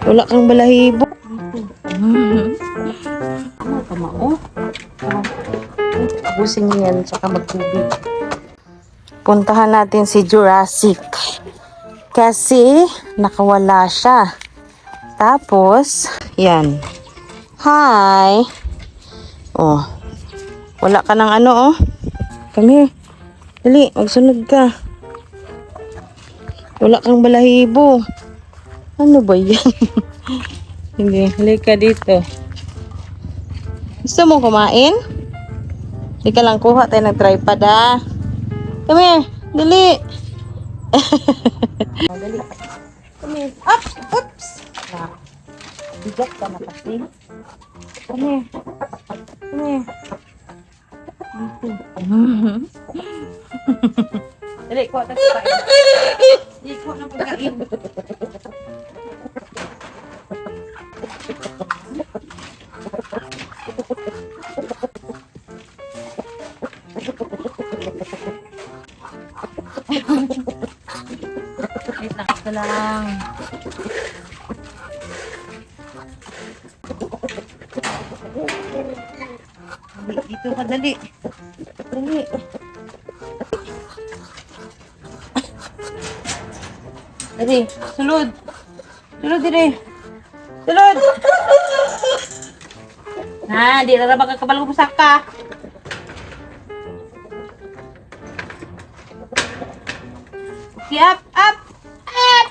Wala kang balahibo. Ano ka mao? Abusin niyo yan, tsaka magtubig. Puntahan natin si Jurassic. Kasi, nakawala siya. Tapos, yan. Hi! Oh. Wala ka ng ano, oh. Come here. Dali, magsunod ka. Wala kang balahibo. Ano ba yan? Hindi, halika dito. Gusto mo kumain? Hindi ka lang kuha tayo ng tripod, ah. Come here, dali. Dali. Come here. Oops! Oops! Bigat ka na kasi. Come here. Come here. Dali, kuha tayo sa pagkain. Dali, kuha ng pagkain. Wait lang, ito lang. Dito ka, dali. Dali. Dali, sulod. Sulod, dali. Sulod! Ha, di na ba kakabal ko pusak ka? Okay, up, up, up!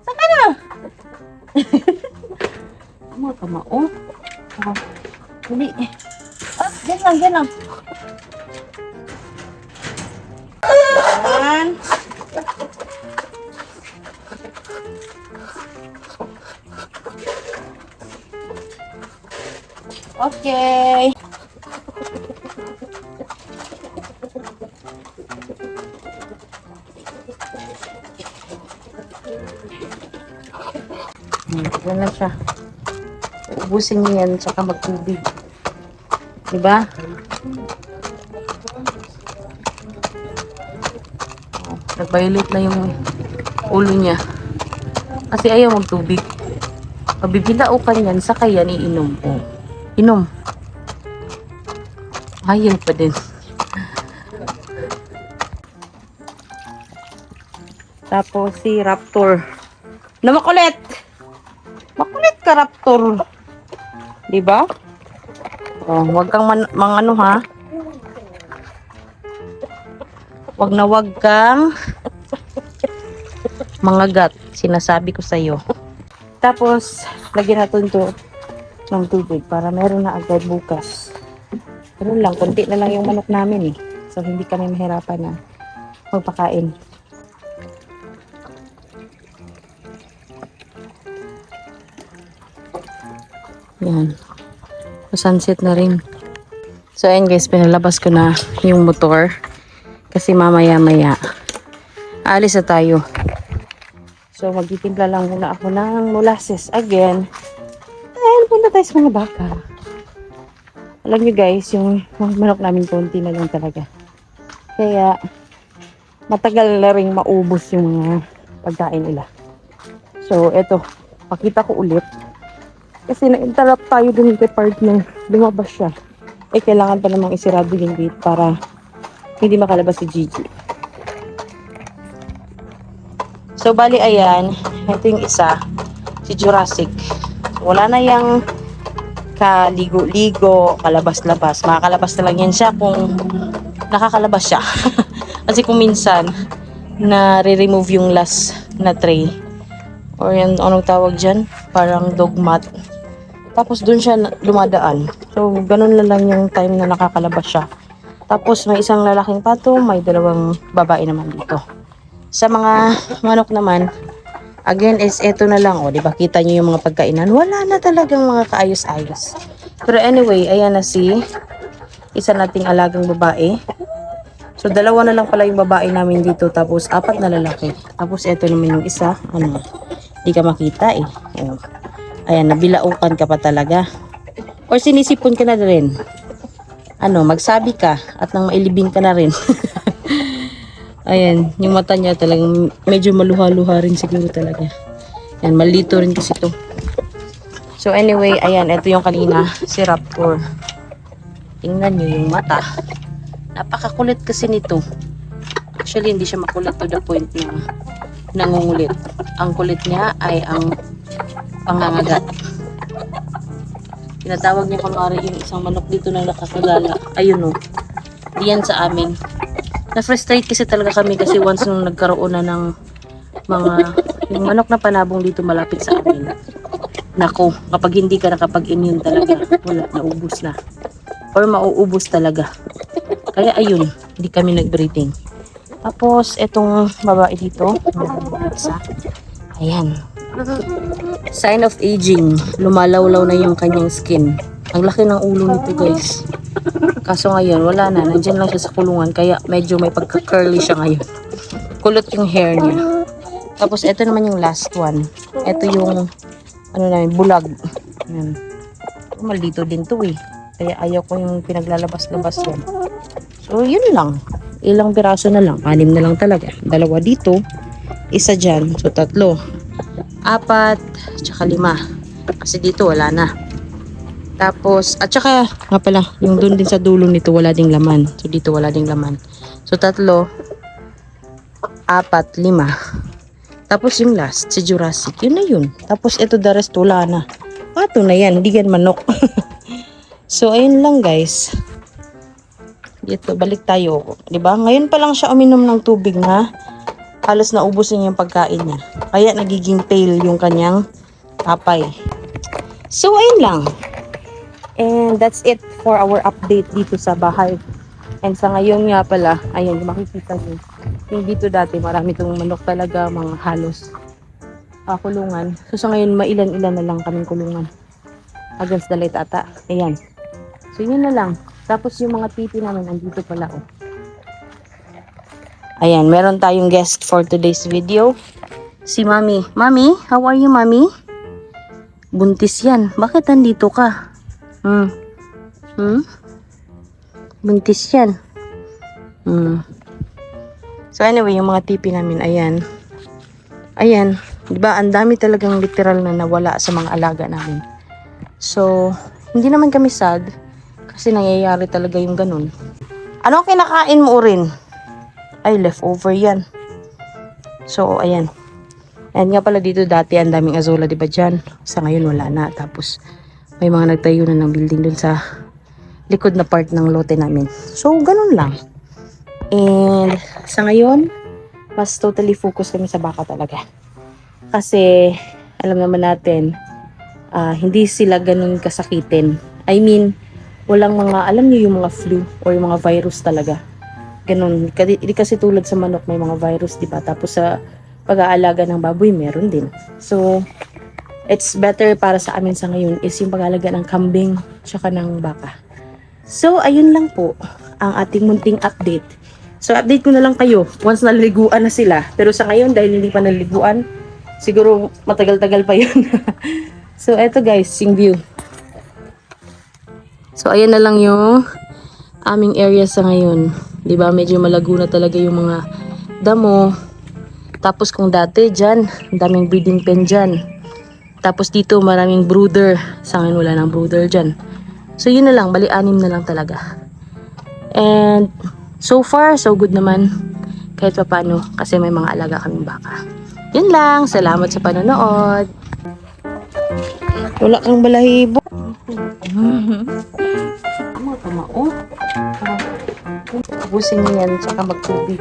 Saan ka na? Ano ka mao? Oh, dali. Up, dyan lang, dyan lang. Yan. Okay. Yan na siya. Ubusin niyo yan, tsaka magtubig. Diba? Oh, nag-violet na yung ulo niya. Kasi ayaw magtubig. Pabibidaukan yan, saka yan iinom. Oh. Inom. Ayaw pa din. Tapos si Raptor. Na makulit! Makulit ka, Raptor. Diba? Oh, wag kang mangano ha. Wag kang mangagat. Sinasabi ko sa'yo. Tapos, lagyan natin to ng tubig para meron na agad bukas. Pero lang, konti na lang yung manok namin eh. So, hindi kami mahirapan na magpakain. Yan. Sunset na rin. So, ayan guys, pinalabas ko na yung motor. Kasi mamaya-maya, alis na tayo. So, magtitimpla lang muna ako ng molasses again. Dahil punta tayo sa mga baka. Alam nyo guys, yung manok namin konti na lang talaga. Kaya, matagal na rin maubos yung mga pagkain nila. So, eto, pakita ko ulit. Kasi na-interrupt tayo dun kay partner. Lumabas siya. Eh, kailangan pa namang isirado yung gate para hindi makalabas si Gigi. So, bali ayan. Ito yung isa. Si Jurassic. Wala na yung kaligo-ligo, kalabas-labas. Makakalabas na lang yan siya kung nakakalabas siya. Kasi kung minsan, na-remove yung last na tray. Or yan, anong tawag dyan? Parang dog mat. Tapos dun siya dumadaan. So, ganun na lang yung time na nakakalabas siya. Tapos may isang lalaking pato, may dalawang babae naman dito. Sa mga manok naman, again is eto na lang. O, diba? Kita nyo yung mga pagkainan. Wala na talagang mga kaayos-ayos. Pero anyway, ayan na si isa nating alagang babae. So, dalawa na lang pala yung babae namin dito. Tapos, 4 na lalaki. Tapos, eto naman yung isa. Ano? Hindi ka makita eh. Ayan. Ayan, nabilaukan ka pa talaga. Or sinisipon ka na rin. Ano, magsabi ka at nang mailibing ka na rin. Ayan, yung mata niya talagang medyo maluha-luha rin siguro talaga. Yan, malito rin kasi ito. So anyway, ayan, ito yung kanina, si Raptor. Tingnan nyo yung mata. Napakakulit kasi nito. Actually, hindi siya makulit to the point na nangungulit. Ang kulit niya ay ang pangangagat. Tinatawag niya kunwari yung isang manok dito na nakakagala. Ayun o. Diyan sa amin. Na-frustrate kasi talaga kami kasi once nung nagkaroon na ng mga yung manok na panabong dito malapit sa amin. Nako, kapag hindi ka nakapag-immune talaga, wala, naubos na. Or mauubos talaga. Kaya ayun, hindi kami nag-breeding. Tapos, etong babae dito, ayan. Sign of aging, lumalawlaw na yung kanyang skin. Ang laki ng ulo nito guys. Kaso ngayon, wala na. Nandyan lang siya sa kulungan. Kaya medyo may pagka-curly siya ngayon. Kulot yung hair niya. Tapos, ito naman yung last one. Ito yung, ano namin, bulag. Ayan. Maldito din to eh. Kaya ayaw ko yung pinaglalabas-labas yan. So, yun lang. Ilang piraso na lang. 6 na lang talaga. 2 dito. 1 dyan. So, 3. 4. Tsaka 5. Kasi dito wala na. Tapos, at saka, nga pala, yung dun din sa dulo nito wala ding laman. So, dito wala ding laman. So, 3. 4. 5. Tapos yung last, si Jurassic. Yun na yun. Tapos, ito the rest wala na. Pato na yan. Hindi yan manok. So, ayun lang guys. Dito, balik tayo. Diba? Ngayon pa lang siya uminom ng tubig na halos naubos niya yung pagkain niya. Kaya nagiging pale yung kanyang tapay. So, ayun lang. And that's it for our update dito sa bahay. And sa ngayon nga pala, ayun, makikita niyo. Yung dito dati, marami itong manok talaga, mga halos kulungan. So, sa ngayon, mailan-ilan na lang kaming kulungan. Against the light ata. Ayan. So, yun na lang. Tapos yung mga titi namin, andito pala oh. Ayan, meron tayong guest for today's video. Si Mami. Mami, how are you, Mami? Buntis yan. Bakit andito ka? Buntis yan. So anyway, yung mga tipi namin, ayan. Ayan. Diba, ang dami talagang literal na nawala sa mga alaga namin. So, hindi naman kami sad. Kasi nangyayari talaga yung ganun. Ano ang kinakain mo rin? Ay, leftover yan. So, ayan. Ayan nga pala dito dati, ang daming azola, diba dyan? Sa ngayon, wala na. Tapos, may mga nagtayo na ng building dun sa likod na part ng lote namin. So, ganun lang. And, sa ngayon, mas totally focus kami sa baka talaga. Kasi, alam naman natin, hindi sila ganun kasakitin. I mean, walang mga, alam niyo yung mga flu or yung mga virus talaga. Ganun. Hindi kasi tulad sa manok may mga virus, diba? Tapos sa pag-aalaga ng baboy, meron din. So, it's better para sa amin sa ngayon is yung pag-aalaga ng kambing tsaka ng baka. So, ayun lang po ang ating munting update. So, update ko na lang kayo once naliliguan na sila. Pero sa ngayon, dahil hindi pa naliliguan, siguro matagal-tagal pa yun. So, eto guys, yung view. So, ayan na lang yung aming area sa ngayon. Diba, medyo malago na talaga yung mga damo. Tapos kung dati dyan, daming breeding pen dyan. Tapos dito, maraming brooder. Sa ngayon, wala nang brooder dyan. So, yun na lang. Bali-anim na lang talaga. And, so far, so good naman. Kahit pa paano, kasi may mga alaga kaming baka. Yun lang. Salamat sa panonood. Wala kang balahibo. Mga kamao. Tapusin niyan, tsaka magtubig.